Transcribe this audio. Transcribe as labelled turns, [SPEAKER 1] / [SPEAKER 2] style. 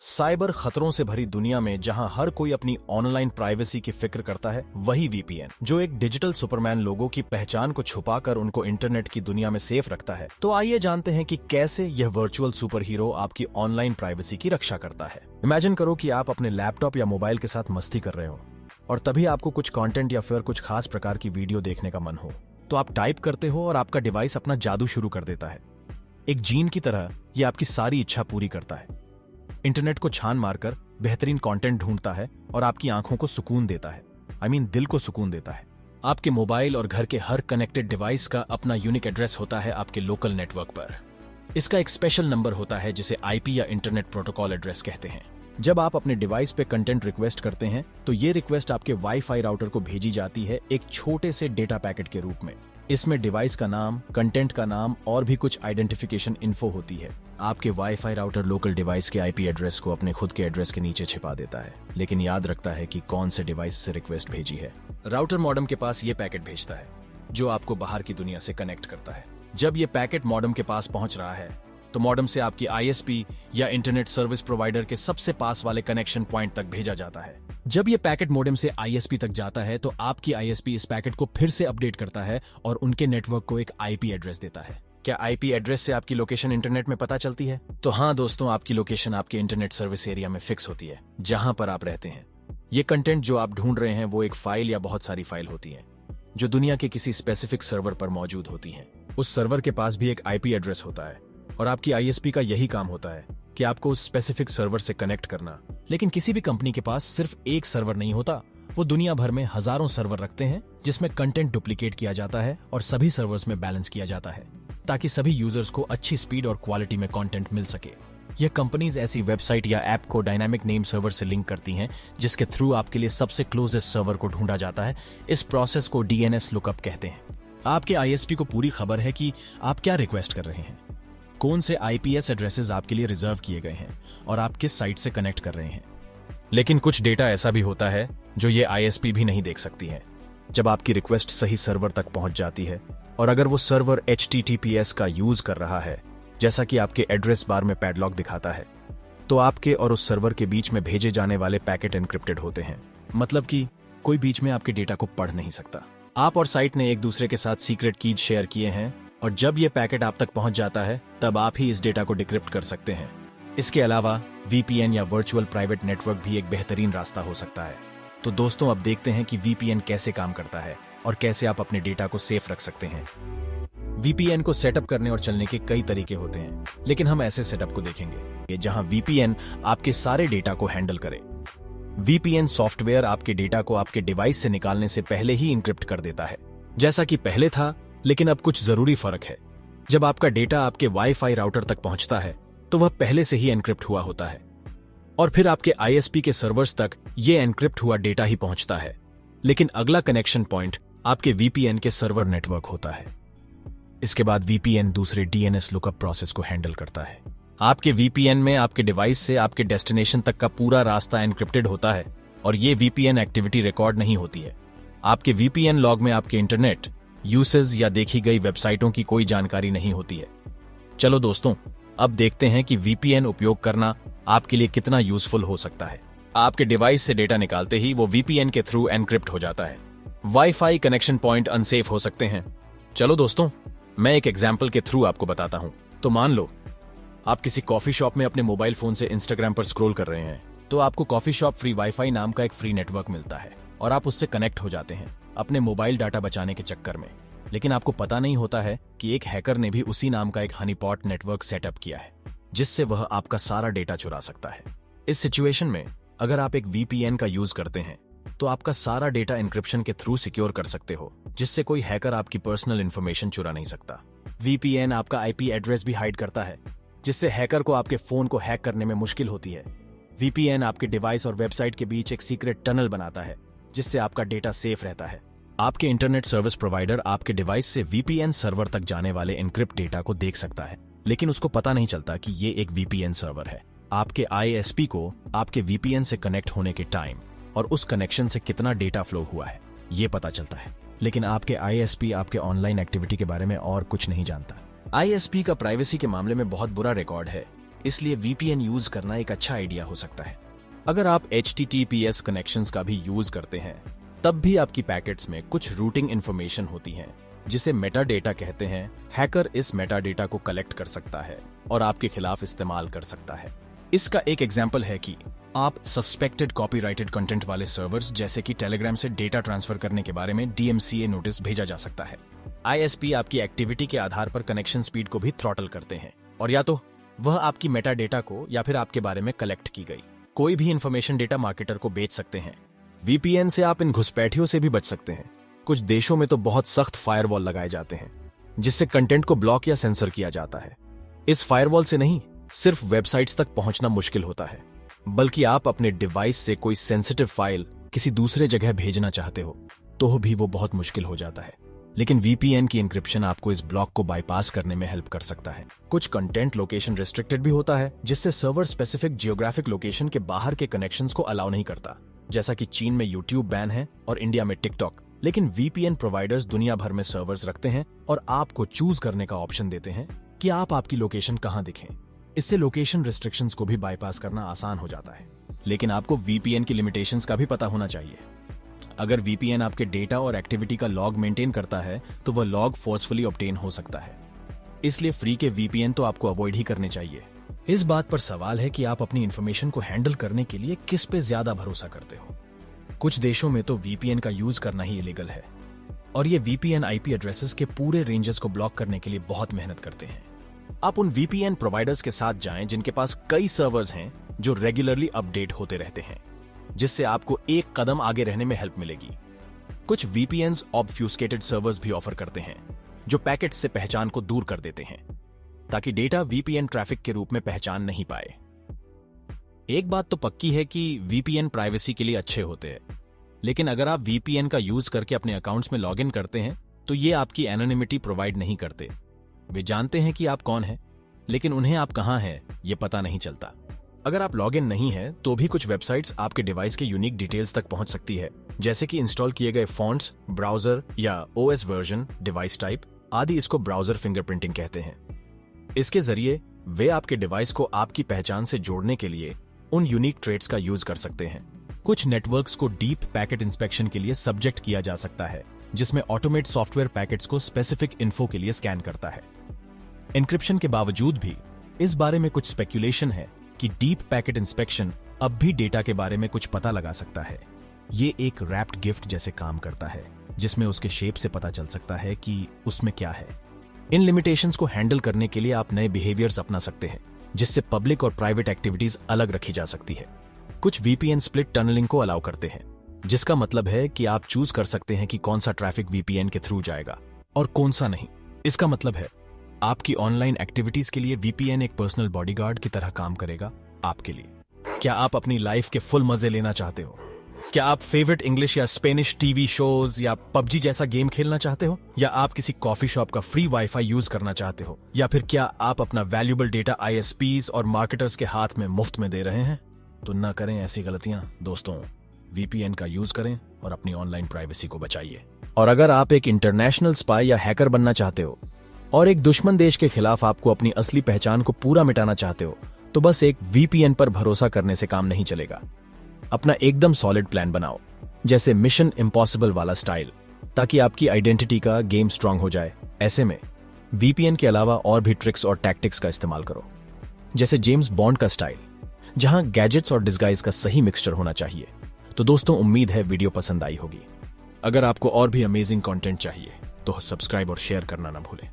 [SPEAKER 1] Cyber खतरों से भरी दुनिया में जहां हर कोई अपनी ऑनलाइन प्राइवेसी की फिक्र करता है, वही वीपीएन, जो एक डिजिटल सुपरमैन लोगों की पहचान को छुपाकर उनको इंटरनेट की दुनिया में सेफ रखता है। तो आइए जानते हैं कि कैसे यह वर्चुअल सुपर हीरो आपकी ऑनलाइन प्राइवेसी की रक्षा करता है। इमेजिन करो कि आप अपने लैपटॉप या मोबाइल के साथ मस्ती कर रहे हो और तभी आपको कुछ कंटेंट या फिर कुछ खास प्रकार की वीडियो देखने का मन हो। तो आप टाइप करते हो और आपका डिवाइस अपना जादू शुरू कर देता है। एक जीन की तरह यह आपकी सारी इच्छा पूरी करता है। इंटरनेट को छान मारकर बेहतरीन कंटेंट ढूंढता है और आपकी आंखों को सुकून देता है। दिल को सुकून देता है। आपके मोबाइल और घर के हर कनेक्टेड डिवाइस का अपना यूनिक एड्रेस होता है आपके लोकल नेटवर्क पर। इसका एक स्पेशल नंबर होता है जिसे आईपी या इंटरनेट प्रोटोकॉल एड्रेस कहते हैं। जब आप अपने डिवाइस पे कंटेंट रिक्वेस्ट करते हैं तो ये रिक्वेस्ट आपके वाईफाई राउटर को भेजी जाती है एक छोटे से डेटा पैकेट के रूप में। इसमें डिवाइस का नाम, कंटेंट का नाम और भी कुछ आइडेंटिफिकेशन इन्फो होती है। आपके वाईफाई राउटर लोकल डिवाइस के आईपी एड्रेस को अपने खुद के एड्रेस के नीचे छिपा देता है, लेकिन याद रखता है कि कौन से डिवाइस से रिक्वेस्ट भेजी है। राउटर मॉडेम के पास ये पैकेट भेजता है जो आपको बाहर की दुनिया से कनेक्ट करता है। जब ये पैकेट मॉडेम के पास पहुंच रहा है तो मॉडेम से आपकी आईएसपी या इंटरनेट सर्विस प्रोवाइडर के सबसे पास वाले कनेक्शन पॉइंट तक भेजा जाता है। जब ये पैकेट मॉडेम से आईएसपी तक जाता है तो आपकी आईएसपी इस पैकेट को फिर से अपडेट करता है और उनके नेटवर्क को एक आईपी एड्रेस देता है। क्या आईपी एड्रेस से आपकी लोकेशन इंटरनेट में पता चलती है? तो हाँ दोस्तों, आपकी लोकेशन आपके इंटरनेट सर्विस एरिया में फिक्स होती है, जहां पर आप रहते हैं। ये कंटेंट जो आप ढूंढ रहे हैं वो एक फाइल या बहुत सारी फाइल होती है जो दुनिया के किसी स्पेसिफिक सर्वर पर मौजूद होती है। उस सर्वर के पास भी एक आईपी एड्रेस होता है और आपकी आईएसपी का यही काम होता है कि आपको उस स्पेसिफिक सर्वर से कनेक्ट करना। लेकिन किसी भी कंपनी के पास सिर्फ एक सर्वर नहीं होता, वो दुनिया भर में हजारों सर्वर रखते हैं जिसमें कंटेंट डुप्लीकेट किया जाता है और सभी सर्वर्स में बैलेंस किया जाता है ताकि सभी यूजर्स को अच्छी स्पीड और क्वालिटी में कंटेंट मिल सके। यह कंपनीज ऐसी वेबसाइट या ऐप को डायनामिक नेम सर्वर से लिंक करती हैं जिसके थ्रू आपके लिए सबसे क्लोजेस्ट सर्वर को ढूंढा जाता है। इस प्रोसेस को डीएनएस लुकअप कहते हैं। आपके आईएसपी को पूरी खबर है कि आप क्या रिक्वेस्ट कर रहे हैं, कौन से आईपीएस एड्रेसेस आपके लिए रिजर्व किए गए हैं और आप किस साइट से कनेक्ट कर रहे हैं। लेकिन कुछ डेटा ऐसा भी होता है जो ये आईएसपी भी नहीं देख सकती है। जब आपकी रिक्वेस्ट सही सर्वर तक पहुंच जाती है और अगर वो सर्वर HTTPS का यूज कर रहा है, जैसा कि आपके एड्रेस बार में पैडलॉक दिखाता है, तो आपके और उस सर्वर के बीच में भेजे जाने वाले पैकेट एन्क्रिप्टेड होते हैं। मतलब कि कोई बीच में आपके डेटा को पढ़ नहीं सकता। आप और साइट ने एक दूसरे के साथ सीक्रेट कीज शेयर किए हैं और जब ये पैकेट आप तक पहुंच जाता है तब आप ही इस डेटा को डिक्रिप्ट कर सकते हैं। इसके अलावा वीपीएन या वर्चुअल प्राइवेट नेटवर्क भी एक बेहतरीन रास्ता हो सकता है। तो दोस्तों, अब देखते हैं कि वीपीएन कैसे काम करता है और कैसे आप अपने डेटा को सेफ रख सकते हैं। वीपीएन को सेटअप करने और चलने के कई तरीके होते हैं, लेकिन हम ऐसे सेटअप को देखेंगे जहां वीपीएन आपके सारे डेटा को हैंडल करे। वीपीएन सॉफ्टवेयर आपके डेटा को आपके डिवाइस से निकालने से पहले ही इंक्रिप्ट कर देता है, जैसा कि पहले था, लेकिन अब कुछ जरूरी फर्क है। जब आपका डेटा आपके वाईफाई राउटर तक पहुंचता है तो वह पहले से ही एन्क्रिप्ट हुआ होता है और फिर आपके आईएसपी के सर्वर्स तक ये एन्क्रिप्ट हुआ डेटा ही पहुंचता है। लेकिन अगला कनेक्शन पॉइंट आपके वीपीएन के सर्वर नेटवर्क होता है। इसके बाद वीपीएन दूसरे डीएनएस लुकअप प्रोसेस को हैंडल करता है। आपके वीपीएन में आपके डिवाइस से आपके डेस्टिनेशन तक का पूरा रास्ता एन्क्रिप्टेड होता है और ये वीपीएन एक्टिविटी रिकॉर्ड नहीं होती है। आपके वीपीएन लॉग में आपके इंटरनेट यूसेज या देखी गई वेबसाइटों की कोई जानकारी नहीं होती है। चलो दोस्तों, अब देखते हैं कि वीपीएन उपयोग करना आपके लिए कितना यूजफुल हो सकता है। आपके डिवाइस से डेटा निकालते ही वो वीपीएन के थ्रू एन्क्रिप्ट हो जाता है। वाईफाई कनेक्शन पॉइंट अनसेफ हो सकते हैं। चलो दोस्तों, मैं एक एग्जाम्पल के थ्रू आपको बताता हूं। तो मान लो आप किसी कॉफी शॉप में अपने मोबाइल फोन से इंस्टाग्राम पर स्क्रॉल कर रहे हैं, तो आपको कॉफी शॉप फ्री वाईफाई नाम का एक फ्री नेटवर्क मिलता है और आप उससे कनेक्ट हो जाते हैं अपने मोबाइल डाटा बचाने के चक्कर में। लेकिन आपको पता नहीं होता है कि एक हैकर ने भी उसी नाम का एक हनीपॉट नेटवर्क सेटअप किया है जिससे वह आपका सारा डेटा चुरा सकता है। इस सिचुएशन में अगर आप एक वीपीएन का यूज करते हैं तो आपका सारा डेटा एन्क्रिप्शन के थ्रू सिक्योर कर सकते हो, जिससे कोई हैकर आपकी पर्सनल इंफॉर्मेशन चुरा नहीं सकता। वीपीएन आपका आईपी एड्रेस भी हाइड करता है, जिससे हैकर को आपके फोन को हैक करने में मुश्किल होती है। वीपीएन आपके डिवाइस और वेबसाइट के बीच एक सीक्रेट टनल बनाता है जिससे आपका डेटा सेफ रहता है। आपके इंटरनेट सर्विस प्रोवाइडर आपके डिवाइस से वीपीएन सर्वर तक जाने वाले एन्क्रिप्ट डेटा को देख सकता है, लेकिन उसको पता नहीं चलता कि ये एक वीपीएन सर्वर है। आपके आईएसपी को आपके वीपीएन से कनेक्ट होने के टाइम और उस कनेक्शन से कितना डेटा फ्लो हुआ है ये पता चलता है, लेकिन आपके आईएसपी आपके ऑनलाइन एक्टिविटी के बारे में और कुछ नहीं जानता। आईएसपी का प्राइवेसी के मामले में बहुत बुरा रिकॉर्ड है। इसलिए VPN यूज करना एक अच्छा आइडिया हो सकता है। अगर आप HTTPS कनेक्शंस का भी यूज करते हैं, तब भी आपकी पैकेट्स में कुछ रूटिंग इंफॉर्मेशन होती है जिसे मेटा डेटा कहते हैं। हैकर इस मेटा डेटा को कलेक्ट कर सकता है और आपके खिलाफ इस्तेमाल कर सकता है। इसका एक एग्जाम्पल है कि आप सस्पेक्टेड कॉपीराइटेड कंटेंट वाले सर्वर्स जैसे कि टेलीग्राम से डेटा ट्रांसफर करने के बारे में DMCA नोटिस भेजा जा सकता है। ISP आपकी एक्टिविटी के आधार पर कनेक्शन स्पीड को भी थ्रॉटल करते हैं, और या तो वह आपकी मेटा डेटा को या फिर आपके बारे में कलेक्ट की गई कोई भी इंफॉर्मेशन डेटा मार्केटर को बेच सकते हैं। VPN से आप इन घुसपैठियों से भी बच सकते हैं। कुछ देशों में तो बहुत सख्त फायरवॉल लगाए जाते हैं जिससे कंटेंट को ब्लॉक या सेंसर किया जाता है। इस फायरवॉल से नहीं सिर्फ वेबसाइट्स तक पहुंचना मुश्किल होता है, बल्कि आप अपने डिवाइस से कोई सेंसिटिव फाइल किसी दूसरे जगह भेजना चाहते हो तो भी वो बहुत मुश्किल हो जाता है। लेकिन VPN की एन्क्रिप्शन आपको इस ब्लॉक को बाईपास करने में हेल्प कर सकता है। कुछ कंटेंट लोकेशन रिस्ट्रिक्टेड भी होता है, जिससे सर्वर स्पेसिफिक जियोग्राफिक लोकेशन के बाहर के कनेक्शंस को अलाउ नहीं करता, जैसा कि चीन में YouTube बैन है और इंडिया में TikTok। लेकिन VPN प्रोवाइडर्स दुनिया भर में सर्वर्स रखते हैं और आपको चूज करने का ऑप्शन देते हैं कि आप आपकी लोकेशन कहां दिखें। इससे लोकेशन रिस्ट्रिक्शंस को भी बाईपास करना आसान हो जाता है। लेकिन आपको VPN की लिमिटेशंस का भी पता होना चाहिए। अगर VPN आपके डेटा और एक्टिविटी का लॉग मेंटेन करता है तो वह लॉग फोर्सफुली ऑब्टेन हो सकता है। इसलिए फ्री के VPN तो आपको अवॉइड ही करने चाहिए। इस बात पर सवाल है कि आप अपनी इंफॉर्मेशन को हैंडल करने के लिए किस पे ज्यादा भरोसा करते हो। कुछ देशों में तो VPN का यूज करना ही इलीगल है और ये VPN IP एड्रेसेस के पूरे रेंजेस को ब्लॉक करने के लिए बहुत मेहनत करते हैं। आप उन VPN प्रोवाइडर्स के साथ जाएं जिनके पास कई सर्वर्स हैं जो रेगुलरली अपडेट होते रहते हैं, जिससे आपको एक कदम आगे रहने में हेल्प मिलेगी। कुछ VPNs ऑब्फ्यूस्केटेड सर्वर्स भी ऑफर करते हैं जो पैकेट्स से पहचान को दूर कर देते हैं ताकि डेटा VPN ट्रैफिक के रूप में पहचान नहीं पाए। एक बात तो पक्की है कि VPN प्राइवेसी के लिए अच्छे होते हैं, लेकिन अगर आप VPN का यूज करके अपने अकाउंट्स में लॉगिन करते हैं तो ये आपकी एनोनिमिटी प्रोवाइड नहीं करते। वे जानते हैं कि आप कौन हैं, लेकिन उन्हें आप कहां हैं ये पता नहीं चलता। अगर आप लॉगिन नहीं है तो भी कुछ वेबसाइट्स आपके डिवाइस के यूनिक डिटेल्स तक पहुंच सकती है, जैसे कि इंस्टॉल किए गए फॉन्ट्स, ब्राउजर या OS वर्जन, डिवाइस टाइप आदि। इसको ब्राउजर फिंगरप्रिंटिंग कहते हैं। इसके जरिए वे आपके डिवाइस को आपकी पहचान से जोड़ने के लिए उन यूनिक ट्रेट्स का यूज कर सकते हैं। कुछ नेटवर्क्स को डीप पैकेट इंस्पेक्शन के लिए सब्जेक्ट किया जा सकता है, जिसमें ऑटोमेट सॉफ्टवेयर पैकेट्स को स्पेसिफिक इन्फो के लिए स्कैन करता है। एन्क्रिप्शन के बावजूद भी इस बारे में कुछ स्पेक्यूलेशन है कि डीप पैकेट इंस्पेक्शन अब भी डेटा के बारे में कुछ पता लगा सकता है। ये एक रैप्ड गिफ्ट जैसे काम करता है, जिसमें उसके शेप से पता चल सकता है कि उसमें क्या है। इन लिमिटेशंस को हैंडल करने के लिए आप नए बिहेवियर्स अपना सकते हैं, जिससे पब्लिक और प्राइवेट एक्टिविटीज अलग रखी जा सकती है। कुछ VPN स्प्लिट टनलिंग को अलाउ करते हैं, जिसका मतलब है कि आप चूज कर सकते हैं कि कौन सा ट्रैफिक VPN के थ्रू जाएगा और कौन सा नहीं। इसका मतलब है आपकी ऑनलाइन एक्टिविटीज के लिए VPN एक पर्सनल बॉडीगार्ड की तरह काम करेगा आपके लिए। क्या आप अपनी लाइफ के फुल मजे लेना चाहते हो? क्या आप फेवरेट इंग्लिश या स्पेनिश TV शोज या PUBG जैसा गेम खेलना चाहते हो? या आप किसी कॉफी शॉप का फ्री वाईफाई यूज करना चाहते हो? या फिर क्या आप अपना वैल्यूएबल डेटा ISPs और मार्केटर्स के हाथ में मुफ्त में दे रहे हैं? तो ना करें ऐसी गलतियां दोस्तों। VPN का यूज करें और अपनी ऑनलाइन प्राइवेसी को बचाइए। और अगर आप एक इंटरनेशनल स्पाई या हैकर बनना चाहते हो और एक दुश्मन देश के खिलाफ आपको अपनी असली पहचान को पूरा मिटाना चाहते हो, तो बस एक VPN पर भरोसा करने से काम नहीं चलेगा। अपना एकदम सॉलिड प्लान बनाओ, जैसे मिशन इम्पॉसिबल वाला स्टाइल, ताकि आपकी आइडेंटिटी का गेम स्ट्रांग हो जाए। ऐसे में VPN के अलावा और भी ट्रिक्स और टैक्टिक्स का इस्तेमाल करो, जैसे जेम्स बॉन्ड का स्टाइल, जहां गैजेट्स और डिस्गाइज का सही मिक्सचर होना चाहिए। तो दोस्तों, उम्मीद है वीडियो पसंद आई होगी। अगर आपको और भी अमेजिंग कंटेंट चाहिए तो सब्सक्राइब और शेयर करना ना भूलें।